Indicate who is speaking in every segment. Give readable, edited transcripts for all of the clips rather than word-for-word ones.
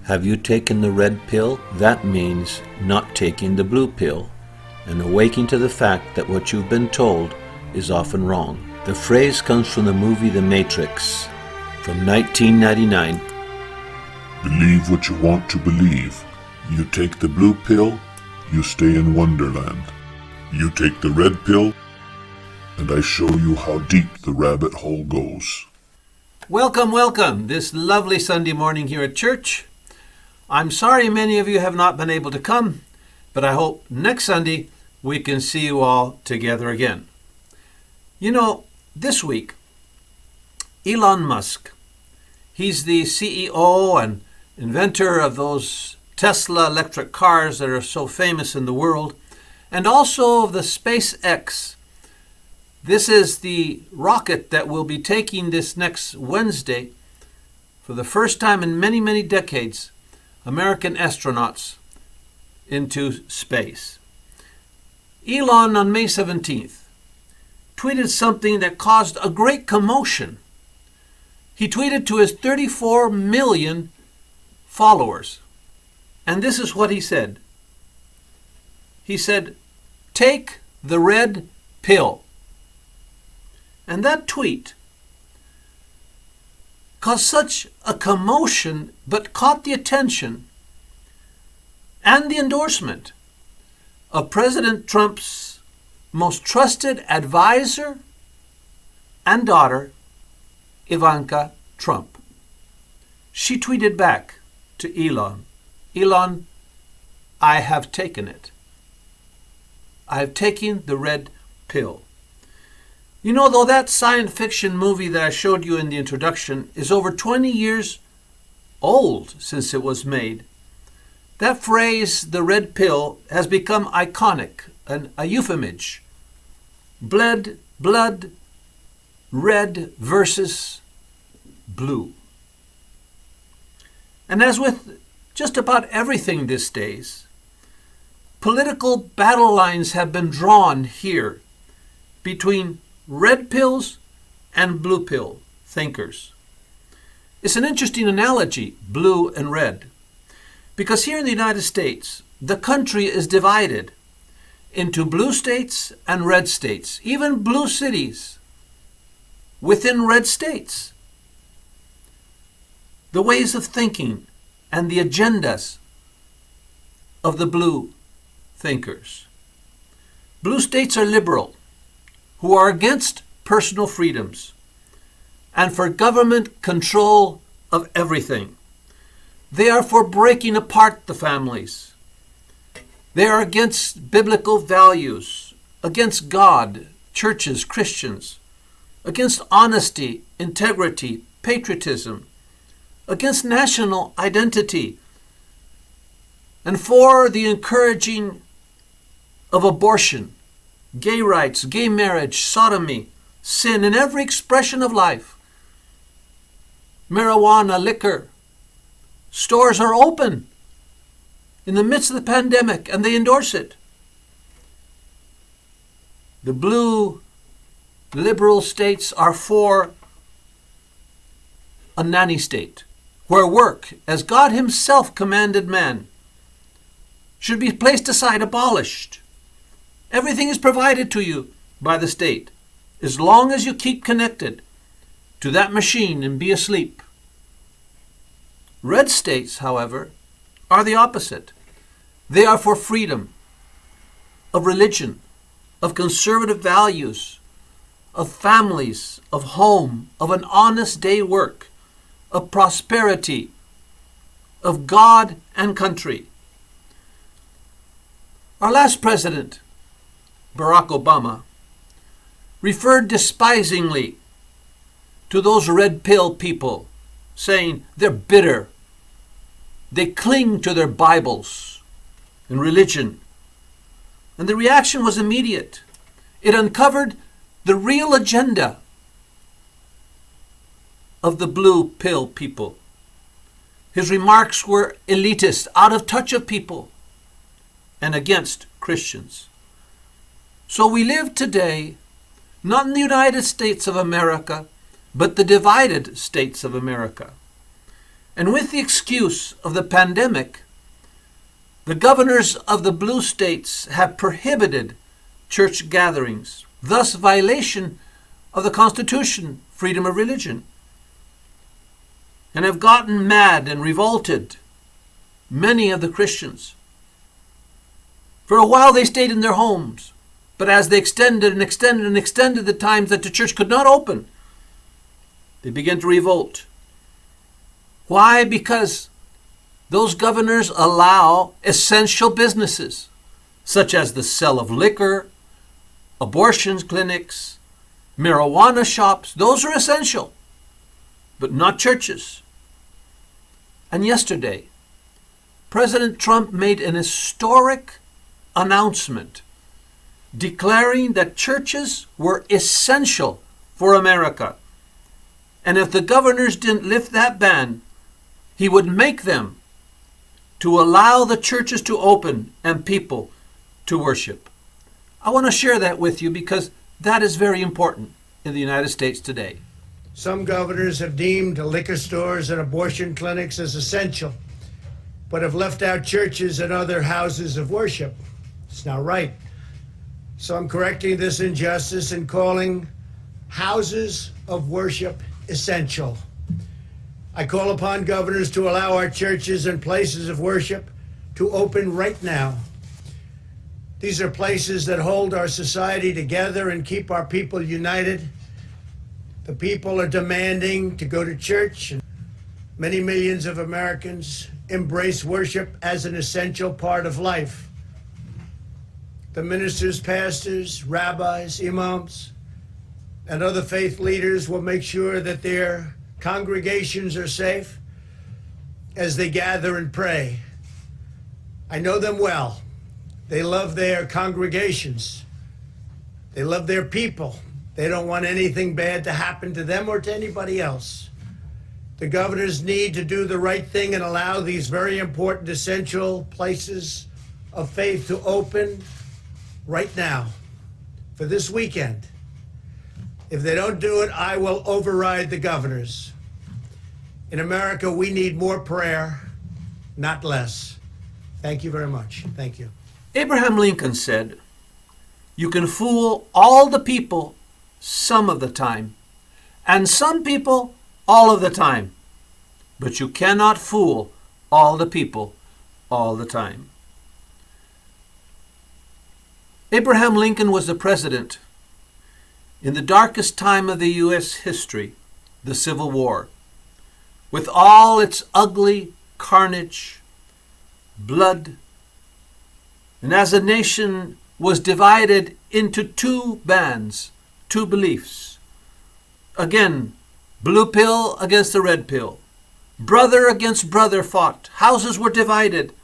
Speaker 1: Have you taken the red pill? That means not taking the blue pill, and awaking to the fact that what you've been told is often wrong. The phrase comes from the movie The Matrix from 1999.
Speaker 2: Believe what you want to believe. You take the blue pill, you stay in Wonderland. You take the red pill, and I show you how deep the rabbit hole goes.
Speaker 3: Welcome, this lovely Sunday morning here at church. I'm sorry many of you have not been able to come, but I hope next Sunday we can see you all together again. You know, this week, Elon Musk, he's the CEO and inventor of those Tesla electric cars that are so famous in the world, and also of the SpaceX. This is the rocket that will be taking this next Wednesday, for the first time in many, many decades, American astronauts into space. Elon, on May 17th, tweeted something that caused a great commotion. He tweeted to his 34 million followers, and this is what he said. He said, "Take the red pill." And that tweet caused such a commotion, but caught the attention and the endorsement of President Trump's most trusted advisor and daughter, Ivanka Trump. She tweeted back to Elon, "Elon, I have taken it. I have taken the red pill." You know, though that science fiction movie that I showed you in the introduction is over 20 years old since it was made, that phrase, the red pill, has become iconic, a euphemism. Blood, red versus blue. And as with just about everything these days, political battle lines have been drawn here between red pills and blue pill thinkers. It's an interesting analogy, blue and red, because here in the United States, the country is divided into blue states and red states, even blue cities within red states. The ways of thinking and the agendas of the blue thinkers. Blue states are liberal, who are against personal freedoms and for government control of everything. They are for breaking apart the families. They are against biblical values, against God, churches, Christians, against honesty, integrity, patriotism, against national identity, and for the encouraging of abortion, gay rights, gay marriage, sodomy, sin, and every expression of life. Marijuana, liquor. Stores are open in the midst of the pandemic, and they endorse it. The blue liberal states are for a nanny state, where work, as God himself commanded man, should be placed aside, abolished. Everything is provided to you by the state, as long as you keep connected to that machine and be asleep. Red states, however, are the opposite. They are for freedom of religion, of conservative values, of families, of home, of an honest day work, of prosperity, of God and country. Our last president, Barack Obama, referred despisingly to those red pill people, saying they're bitter. They cling to their Bibles and religion. And the reaction was immediate. It uncovered the real agenda of the blue pill people. His remarks were elitist, out of touch of people, and against Christians. So we live today, not in the United States of America, but the divided states of America. And with the excuse of the pandemic, the governors of the blue states have prohibited church gatherings, thus violation of the Constitution, freedom of religion, and have gotten mad and revolted many of the Christians. For a while they stayed in their homes, but as they extended the times that the church could not open, they began to revolt. Why? Because those governors allow essential businesses, such as the sale of liquor, abortion clinics, marijuana shops. Those are essential, but not churches. And yesterday, President Trump made an historic announcement declaring that churches were essential for America. And if the governors didn't lift that ban, he would make them to allow the churches to open and people to worship. I want to share that with you because that is very important in the United States today.
Speaker 4: Some governors have deemed liquor stores and abortion clinics as essential, but have left out churches and other houses of worship. It's not right. So I'm correcting this injustice and calling houses of worship essential. I call upon governors to allow our churches and places of worship to open right now. These are places that hold our society together and keep our people united. The people are demanding to go to church, and many millions of Americans embrace worship as an essential part of life. The ministers, pastors, rabbis, imams, and other faith leaders will make sure that their congregations are safe as they gather and pray. I know them well. They love their congregations. They love their people. They don't want anything bad to happen to them or to anybody else. The governors need to do the right thing and allow these very important, essential places of faith to open right now for this weekend. If they don't do it, I will override the governors. In America, we need more prayer, not less. Thank you very much. Thank you.
Speaker 3: Abraham Lincoln said, "You can fool all the people some of the time, and some people all of the time, but you cannot fool all the people all the time." Abraham Lincoln was the president in the darkest time of the U.S. history, the Civil War, with all its ugly carnage, blood, and as a nation was divided into two bands, two beliefs. Again, blue pill against the red pill. Brother against brother fought. Houses were divided.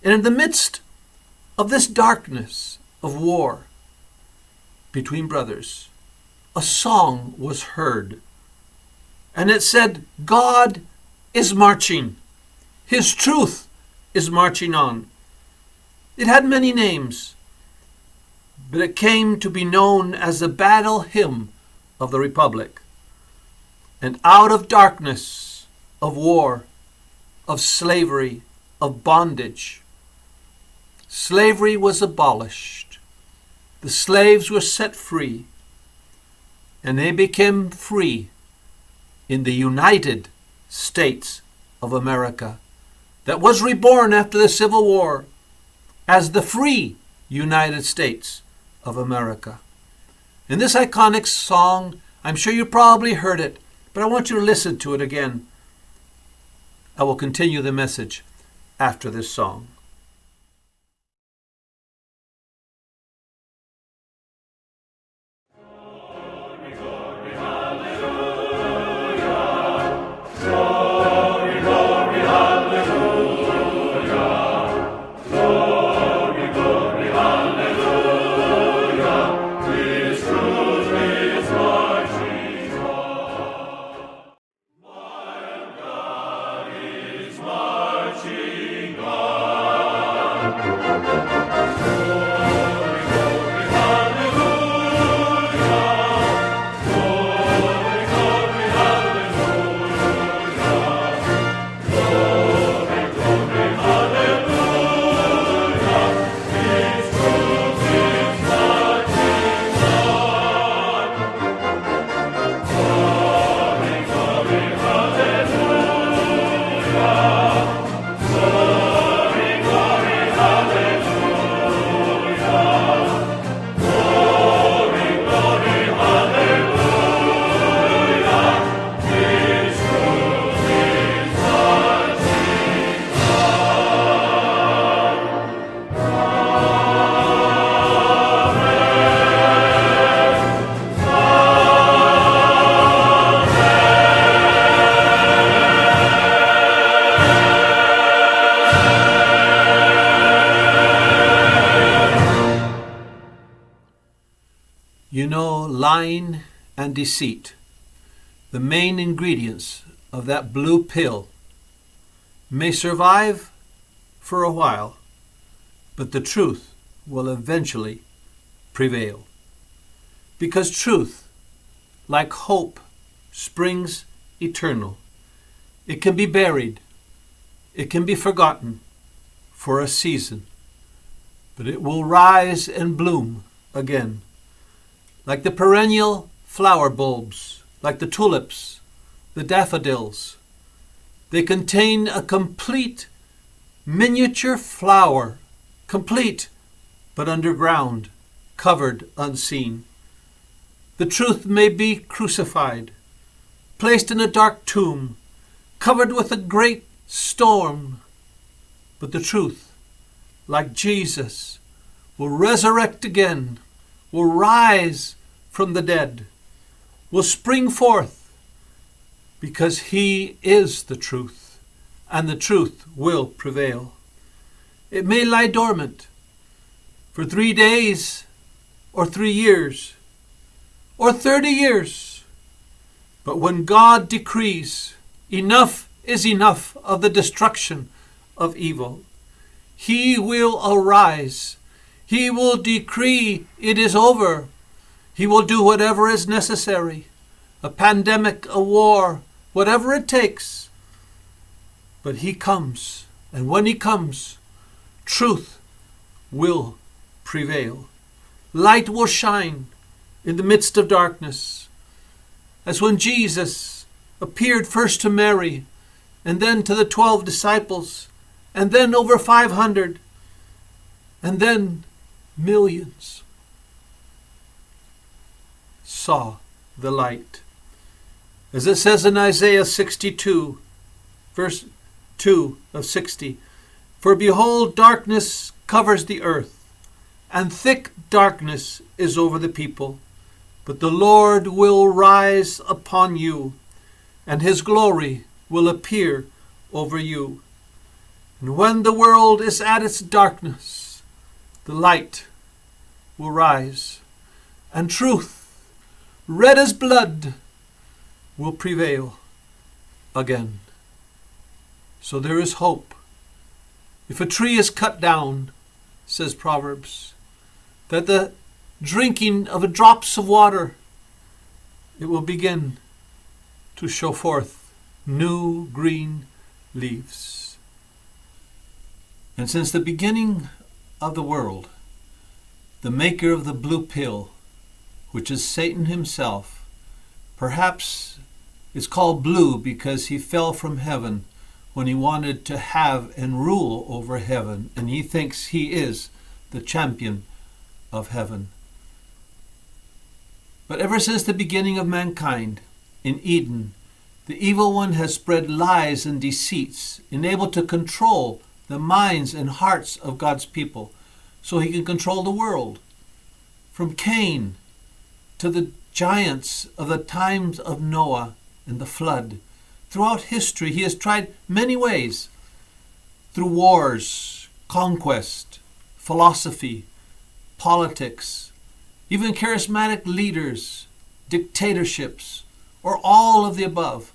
Speaker 3: And in the midst of this darkness of war between brothers, a song was heard. And it said, "God is marching. His truth is marching on." It had many names, but it came to be known as the battle hymn of the Republic. And out of darkness, of war, of slavery, of bondage, slavery was abolished. The slaves were set free, and they became free in the United States of America that was reborn after the Civil War as the free United States of America. In this iconic song, I'm sure you probably heard it, but I want you to listen to it again. I will continue the message after this song.
Speaker 5: Marching on.
Speaker 3: lying and deceit, the main ingredients of that blue pill, may survive for a while, but the truth will eventually prevail. Because truth, like hope, springs eternal. It can be buried, it can be forgotten for a season, but it will rise and bloom again. Like the perennial flower bulbs, like the tulips, the daffodils, they contain a complete miniature flower, complete but underground, covered unseen. The truth may be crucified, placed in a dark tomb, covered with a great storm, but the truth, like Jesus, will resurrect again, will rise from the dead, will spring forth, because he is the truth, and the truth will prevail. It may lie dormant for 3 days, or 3 years, or 30 years, but when God decrees enough is enough of the destruction of evil, he will arise. He will decree it is over. He will do whatever is necessary, a pandemic, a war, whatever it takes. But he comes, and when he comes, truth will prevail. Light will shine in the midst of darkness. As when Jesus appeared first to Mary, and then to the 12 disciples, and then over 500, and then millions saw the light. As it says in Isaiah 62, verse 2 of 60, "For behold, darkness covers the earth, and thick darkness is over the people. But the Lord will rise upon you, and his glory will appear over you. And when the world is at its darkness, the light will rise, and truth, red as blood, will prevail again." So there is hope. If a tree is cut down, says Proverbs, that the drinking of drops of water, it will begin to show forth new green leaves. And since the beginning of the world, the maker of the blue pill, which is Satan himself, perhaps is called blue because he fell from heaven when he wanted to have and rule over heaven, and he thinks he is the champion of heaven. But ever since the beginning of mankind in Eden, the evil one has spread lies and deceits, enabled to control the minds and hearts of God's people, so he can control the world. From Cain to the giants of the times of Noah and the flood, throughout history he has tried many ways, through wars, conquest, philosophy, politics, even charismatic leaders, dictatorships, or all of the above.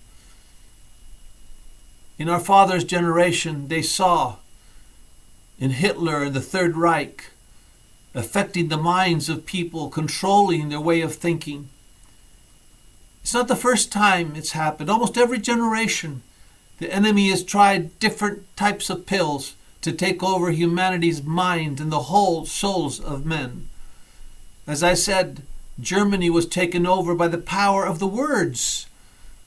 Speaker 3: In our father's generation, they saw in Hitler and the Third Reich affecting the minds of people, controlling their way of thinking. It's not the first time it's happened. Almost every generation, the enemy has tried different types of pills to take over humanity's mind and the whole souls of men. As I said, Germany was taken over by the power of the words.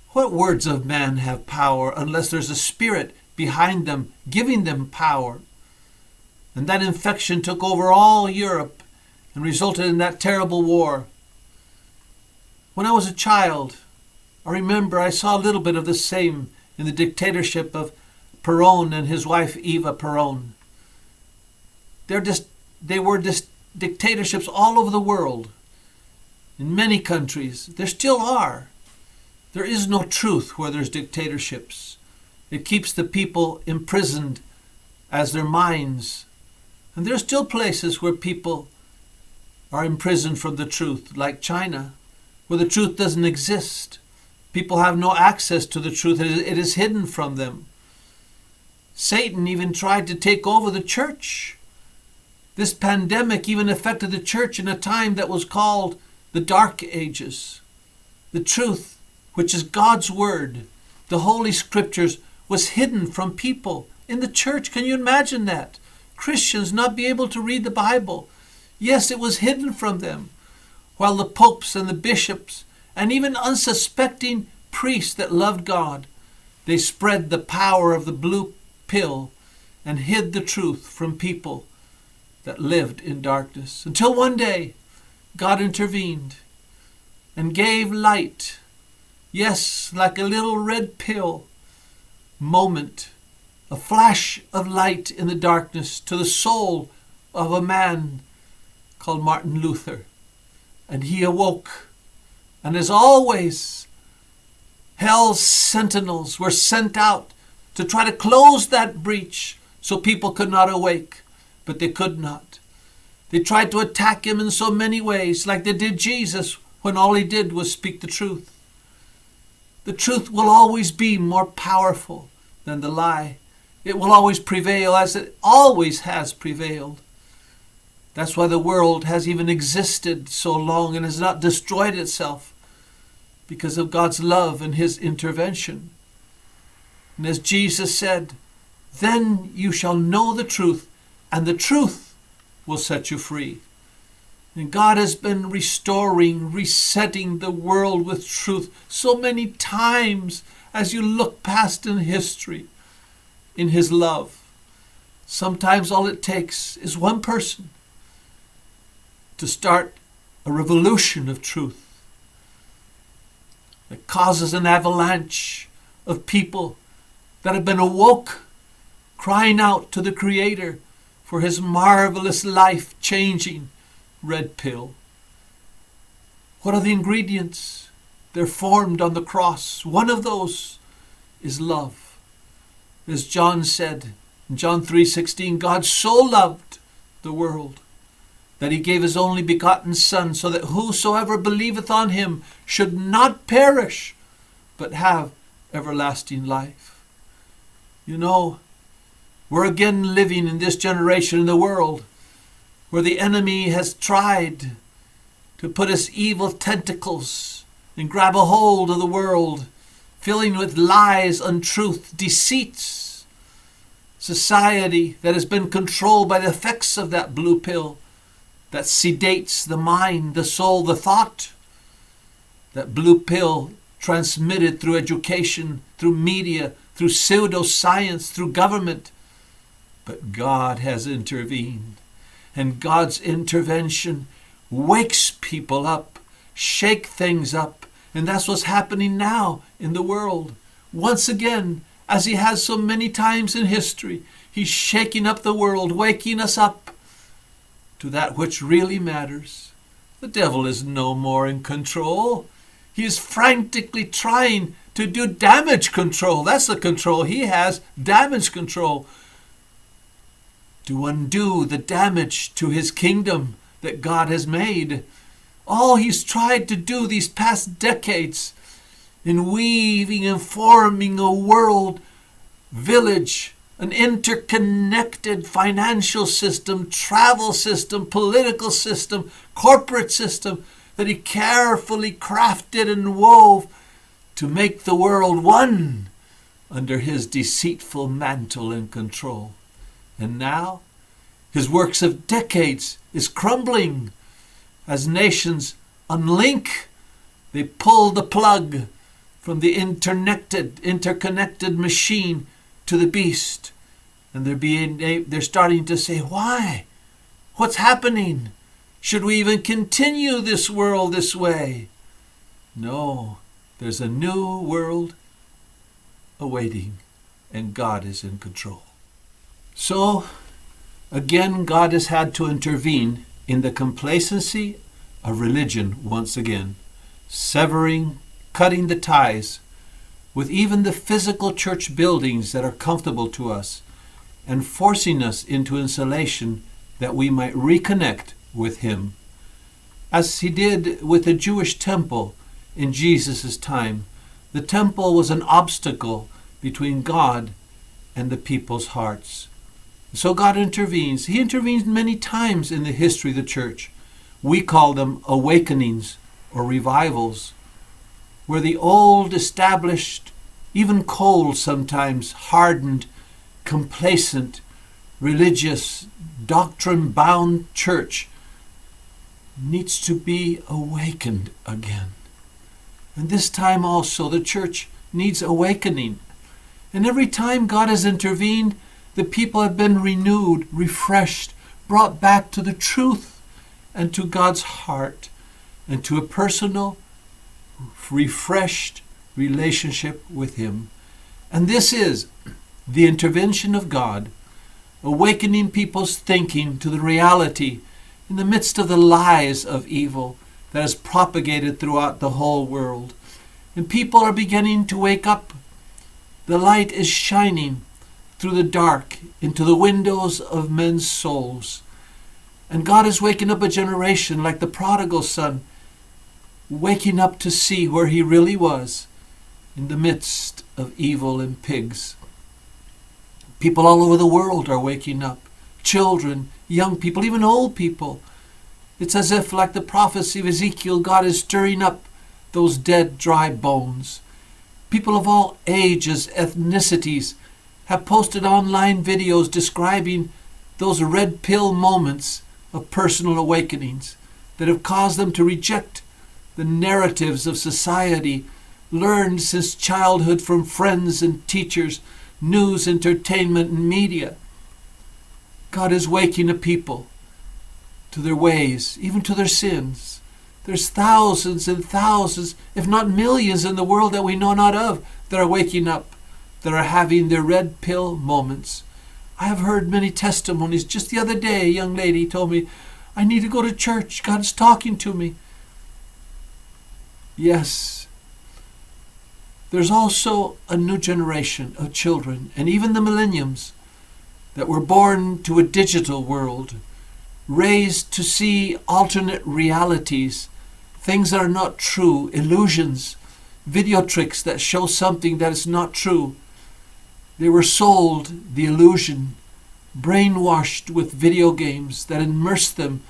Speaker 3: What words of man have power unless there's a spirit behind them, giving them power? And that infection took over all Europe and resulted in that terrible war. When I was a child, I remember I saw a little bit of the same in the dictatorship of Perón and his wife Eva Perón. They were dictatorships all over the world. In many countries, there still are. There is no truth where there's dictatorships. It keeps the people imprisoned as their minds. And there are still places where people are imprisoned from the truth, like China, where the truth doesn't exist. People have no access to the truth. It is hidden from them. Satan even tried to take over the church. This pandemic even affected the church in a time that was called the Dark Ages. The truth, which is God's Word, the Holy Scriptures, was hidden from people in the church. Can you imagine that? Christians not be able to read the Bible. Yes, it was hidden from them, while the popes and the bishops and even unsuspecting priests that loved God, they spread the power of the blue pill and hid the truth from people that lived in darkness. Until one day, God intervened and gave light. Yes, like a little red pill moment, a flash of light in the darkness to the soul of a man called Martin Luther. And he awoke. And as always, hell's sentinels were sent out to try to close that breach so people could not awake, but they could not. They tried to attack him in so many ways, like they did Jesus when all he did was speak the truth. The truth will always be more powerful than the lie. It will always prevail, as it always has prevailed. That's why the world has even existed so long and has not destroyed itself, because of God's love and his intervention. And as Jesus said, then you shall know the truth, and the truth will set you free. And God has been restoring, resetting the world with truth so many times as you look past in history, in his love. Sometimes all it takes is one person to start a revolution of truth that causes an avalanche of people that have been awoke, crying out to the Creator for his marvelous life-changing red pill. What are the ingredients? They're formed on the cross. One of those is love. As John said in John 3:16, God so loved the world that he gave his only begotten Son, so that whosoever believeth on him should not perish, but have everlasting life. You know, we're again living in this generation in the world where the enemy has tried to put his evil tentacles and grab a hold of the world, filling with lies, untruth, deceits. Society that has been controlled by the effects of that blue pill that sedates the mind, the soul, the thought. That blue pill transmitted through education, through media, through pseudoscience, through government. But God has intervened. And God's intervention wakes people up, shake things up. And that's what's happening now in the world. Once again, as he has so many times in history, he's shaking up the world, waking us up to that which really matters. The devil is no more in control. He is frantically trying to do damage control. That's the control he has, damage control. To undo the damage to his kingdom that God has made. All he's tried to do these past decades in weaving and forming a world village, an interconnected financial system, travel system, political system, corporate system that he carefully crafted and wove to make the world one under his deceitful mantle and control. And now his works of decades is crumbling as nations unlink. They pull the plug from the interconnected machine to the beast. And they're starting to say, why? What's happening? Should we even continue this world this way? No, there's a new world awaiting, and God is in control. So, again, God has had to intervene in the complacency of religion once again, severing, cutting the ties with even the physical church buildings that are comfortable to us, and forcing us into insulation that we might reconnect with him. as he did with the Jewish temple in Jesus' time. The temple was an obstacle between God and the people's hearts. So God intervenes. He intervenes many times in the history of the church. We call them awakenings or revivals, where the old, established, even cold sometimes, hardened, complacent, religious, doctrine-bound church needs to be awakened again. And this time also the church needs awakening. And every time God has intervened, the people have been renewed, refreshed, brought back to the truth and to God's heart and to a personal, refreshed relationship with Him. And this is the intervention of God, awakening people's thinking to the reality in the midst of the lies of evil that is propagated throughout the whole world. And people are beginning to wake up. The light is shining through the dark into the windows of men's souls. And God is waking up a generation like the prodigal son, waking up to see where he really was in the midst of evil and pigs. People all over the world are waking up. Children, young people, even old people. It's as if, like the prophecy of Ezekiel, God is stirring up those dead, dry bones. People of all ages, ethnicities, have posted online videos describing those red pill moments of personal awakenings that have caused them to reject the narratives of society learned since childhood from friends and teachers, news, entertainment, and media. God is waking a people to their ways, even to their sins. There's thousands and thousands, if not millions, in the world that we know not of that are waking up, that are having their red pill moments. I have heard many testimonies. Just the other day, a young lady told me, I need to go to church. God's talking to me. Yes. There's also a new generation of children, and even the millenniums, that were born to a digital world, raised to see alternate realities, things that are not true, illusions, video tricks that show something that is not true. They were sold the illusion, brainwashed with video games that immersed them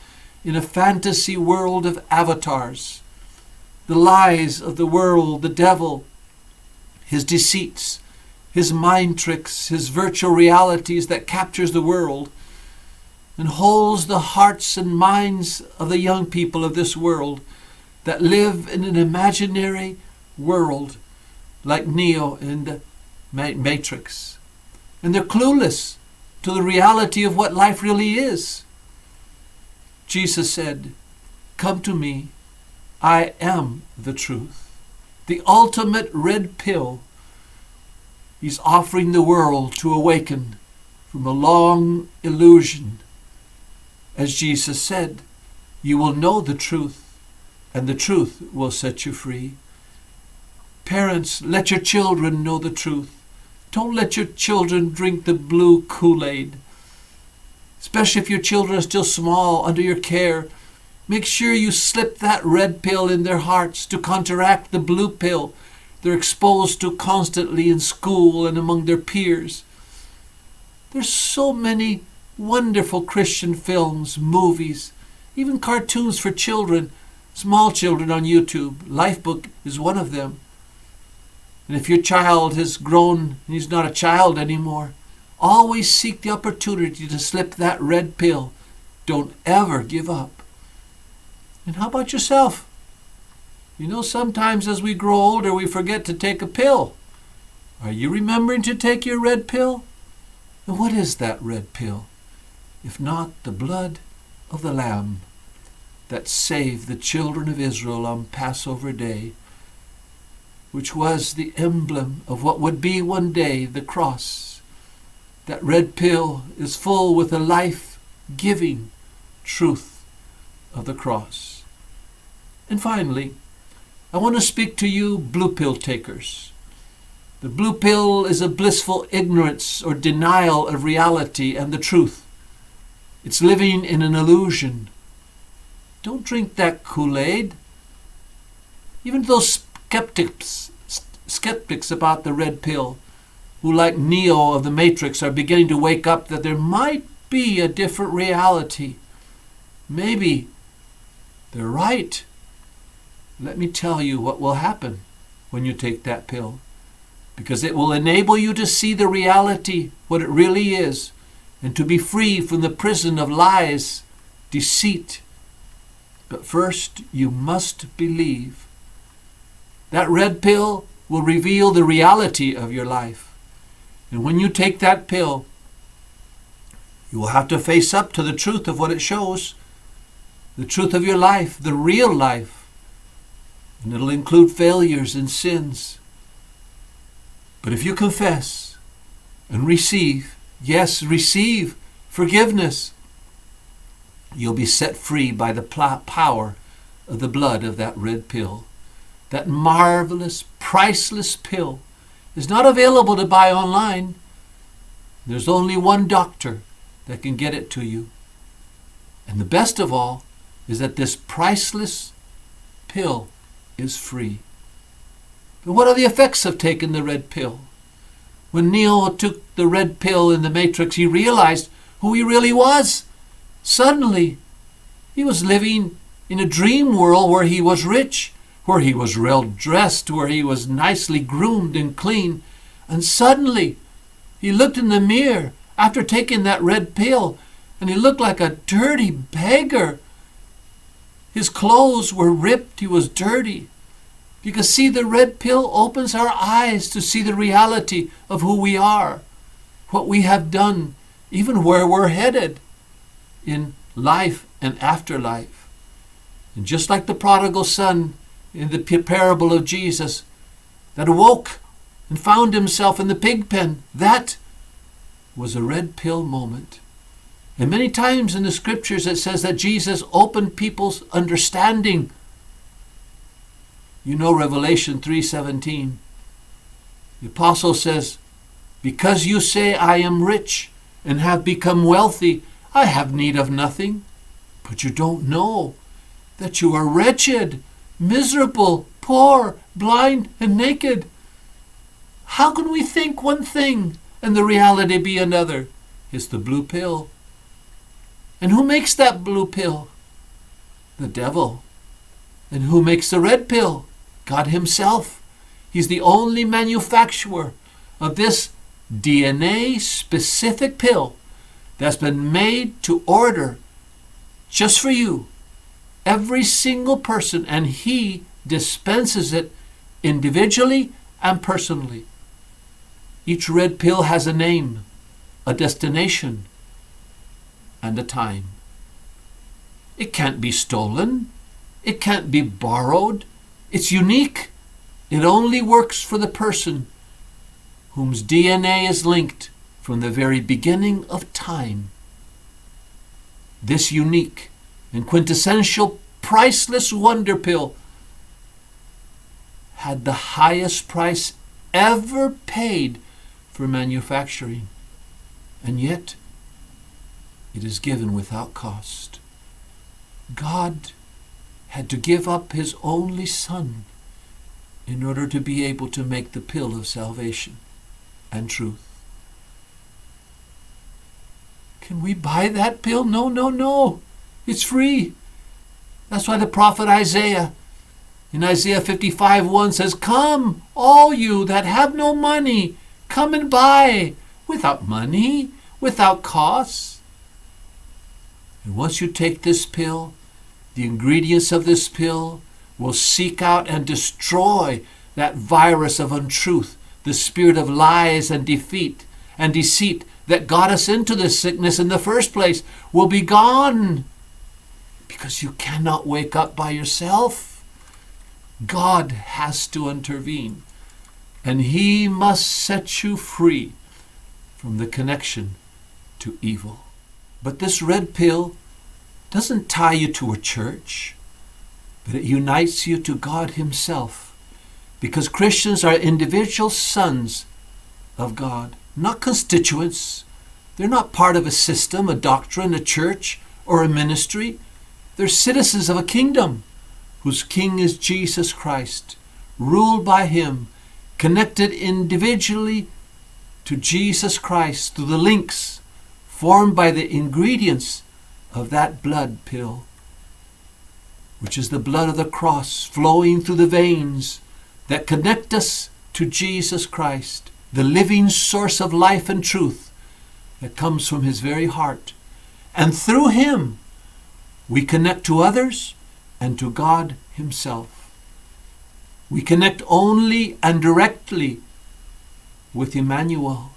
Speaker 3: in a fantasy world of avatars. The lies of the world, the devil, his deceits, his mind tricks, his virtual realities that captures the world and holds the hearts and minds of the young people of this world that live in an imaginary world like Neo in the Matrix. And they're clueless to the reality of what life really is. Jesus said, "Come to me, I am the truth." The ultimate red pill. He's offering the world to awaken from a long illusion. As Jesus said, you will know the truth, and the truth will set you free. Parents, let your children know the truth. Don't let your children drink the blue Kool-Aid. Especially if your children are still small, under your care. Make sure you slip that red pill in their hearts to counteract the blue pill they're exposed to constantly in school and among their peers. There's so many wonderful Christian films, movies, even cartoons for children, small children on YouTube. Lifebook is one of them. And if your child has grown and he's not a child anymore, always seek the opportunity to slip that red pill. Don't ever give up. And how about yourself? You know, sometimes as we grow older, we forget to take a pill. Are you remembering to take your red pill? And what is that red pill? If not the blood of the Lamb that saved the children of Israel on Passover Day, which was the emblem of what would be one day the cross. That red pill is full with the life-giving truth of the cross. And finally, I want to speak to you blue pill takers. The blue pill is a blissful ignorance or denial of reality and the truth. It's living in an illusion. Don't drink that Kool-Aid. Even those skeptics about the red pill, who like Neo of the Matrix are beginning to wake up that there might be a different reality. Maybe they're right. Let me tell you what will happen when you take that pill, because it will enable you to see the reality, what it really is, and to be free from the prison of lies, deceit. But first, you must believe. That red pill will reveal the reality of your life. And when you take that pill, you will have to face up to the truth of what it shows, the truth of your life, the real life. And it'll include failures and sins. But if you confess and receive, yes, receive forgiveness, you'll be set free by the power of the blood of that red pill. That marvelous, priceless pill is not available to buy online. There's only one doctor that can get it to you. And the best of all is that this priceless pill is free. But what are the effects of taking the red pill? When Neo took the red pill in the Matrix, he realized who he really was. Suddenly, he was living in a dream world where he was rich, where he was well dressed, where he was nicely groomed and clean. And suddenly, he looked in the mirror after taking that red pill, and he looked like a dirty beggar. His clothes were ripped, he was dirty. Because see, the red pill opens our eyes to see the reality of who we are, what we have done, even where we're headed in life and afterlife. And just like the prodigal son in the parable of Jesus that awoke and found himself in the pig pen, that was a red pill moment. And many times in the scriptures it says that Jesus opened people's understanding. You know Revelation 3:17. The apostle says, because you say I am rich and have become wealthy, I have need of nothing. But you don't know that you are wretched, miserable, poor, blind, and naked. How can we think one thing and the reality be another? It's the blue pill. And who makes that blue pill? The devil. And who makes the red pill? God himself. He's the only manufacturer of this DNA-specific pill that's been made to order just for you, every single person, and he dispenses it individually and personally. Each red pill has a name, a destination, and a time. It can't be stolen. It can't be borrowed. It's unique. It only works for the person whose DNA is linked from the very beginning of time. This unique and quintessential priceless wonder pill had the highest price ever paid for manufacturing, and yet it is given without cost. God had to give up his only son in order to be able to make the pill of salvation and truth. Can we buy that pill? No, no, no. It's free. That's why the prophet Isaiah in Isaiah 55:1 says, come, all you that have no money, come and buy without money, without cost. And once you take this pill, the ingredients of this pill will seek out and destroy that virus of untruth, the spirit of lies and defeat and deceit that got us into this sickness in the first place will be gone. Because you cannot wake up by yourself. God has to intervene. And he must set you free from the connection to evil. But this red pill doesn't tie you to a church, but it unites you to God himself. Because Christians are individual sons of God, not constituents. They're not part of a system, a doctrine, a church, or a ministry. They're citizens of a kingdom whose king is Jesus Christ, ruled by him, connected individually to Jesus Christ through the links formed by the ingredients of that blood pill, which is the blood of the cross flowing through the veins that connect us to Jesus Christ, the living source of life and truth that comes from his very heart. And through him, we connect to others and to God himself. We connect only and directly with Emmanuel,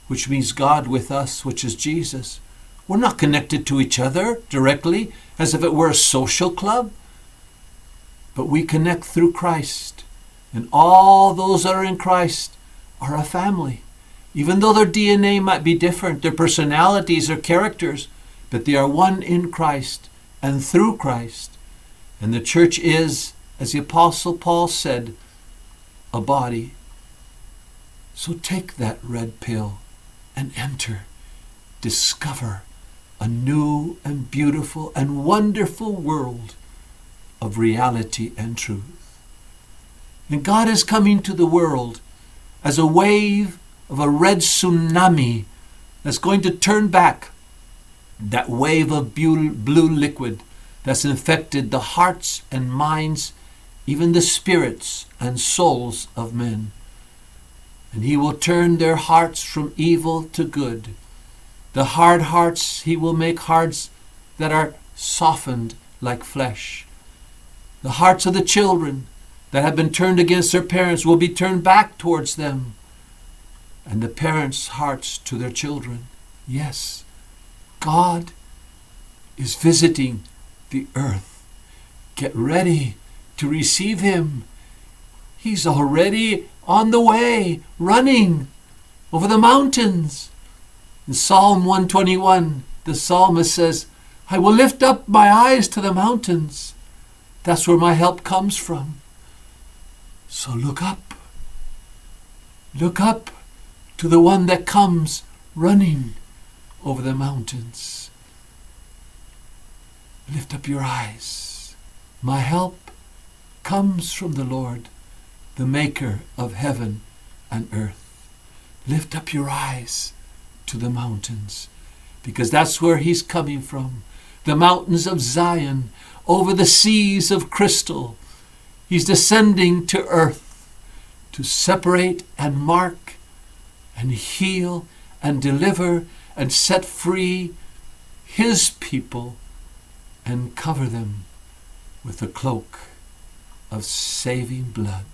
Speaker 3: which means God with us, which is Jesus. We're not connected to each other directly as if it were a social club, but we connect through Christ. And all those that are in Christ are a family. Even though their DNA might be different, their personalities or characters, but they are one in Christ and through Christ. And the church is, as the Apostle Paul said, a body. So take that red pill and enter, discover a new and beautiful and wonderful world of reality and truth. And God is coming to the world as a wave of a red tsunami that's going to turn back that wave of blue liquid that's infected the hearts and minds, even the spirits and souls of men. And he will turn their hearts from evil to good. The hard hearts he will make hearts that are softened like flesh. The hearts of the children that have been turned against their parents will be turned back towards them. And the parents' hearts to their children. Yes, God is visiting the earth. Get ready to receive him. He's already on the way, running over the mountains. In Psalm 121, the psalmist says, I will lift up my eyes to the mountains. That's where my help comes from. So look up. Look up to the one that comes running over the mountains. Lift up your eyes. My help comes from the Lord, the maker of heaven and earth. Lift up your eyes to the mountains, because that's where he's coming from. The mountains of Zion, over the seas of crystal. He's descending to earth to separate and mark and heal and deliver and set free his people and cover them with the cloak of saving blood.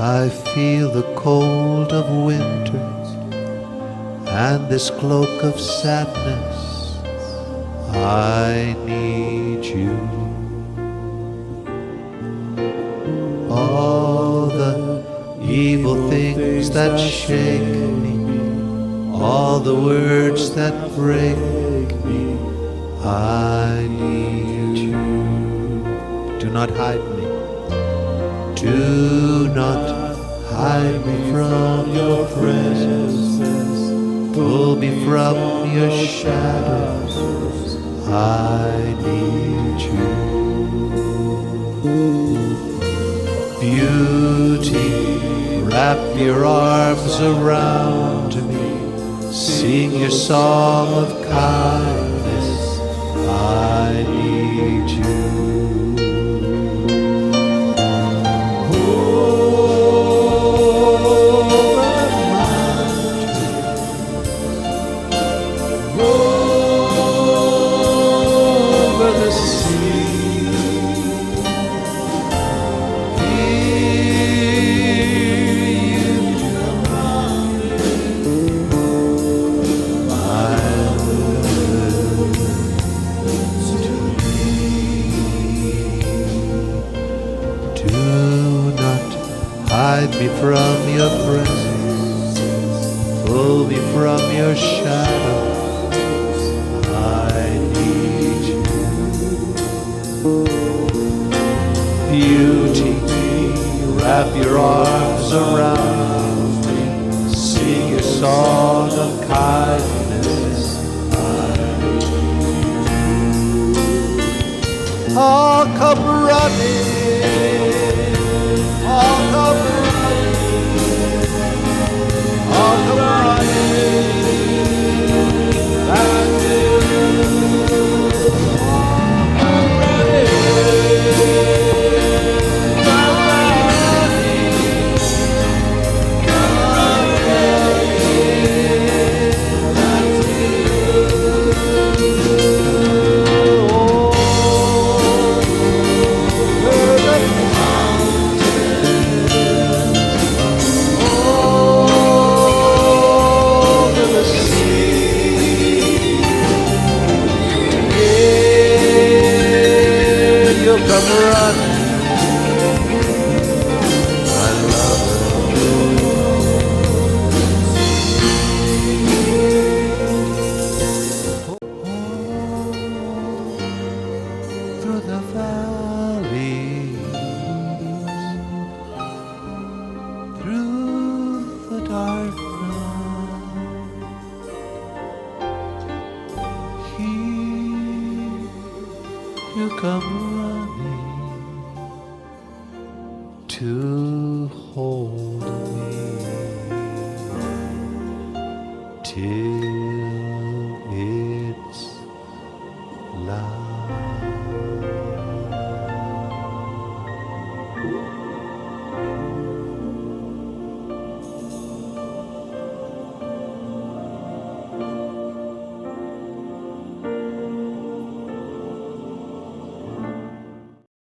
Speaker 1: I feel the cold of winters and this cloak of sadness. I need you. All the evil things that shake me, all the words that break me, I need you. Do not hide me. Do not hide me from your presence. Pull me from your shadows. I need you. Beauty, wrap your arms around me. Sing your song of kindness. I need you. Hide me from your presence, pull me from your shadow.
Speaker 5: Beauty, wrap your arms around me, sing your song of kindness. I'll come running, I'll come running, I'll come running back to you. Come running, my through the valleys, through the dark night, here you come running to hold me till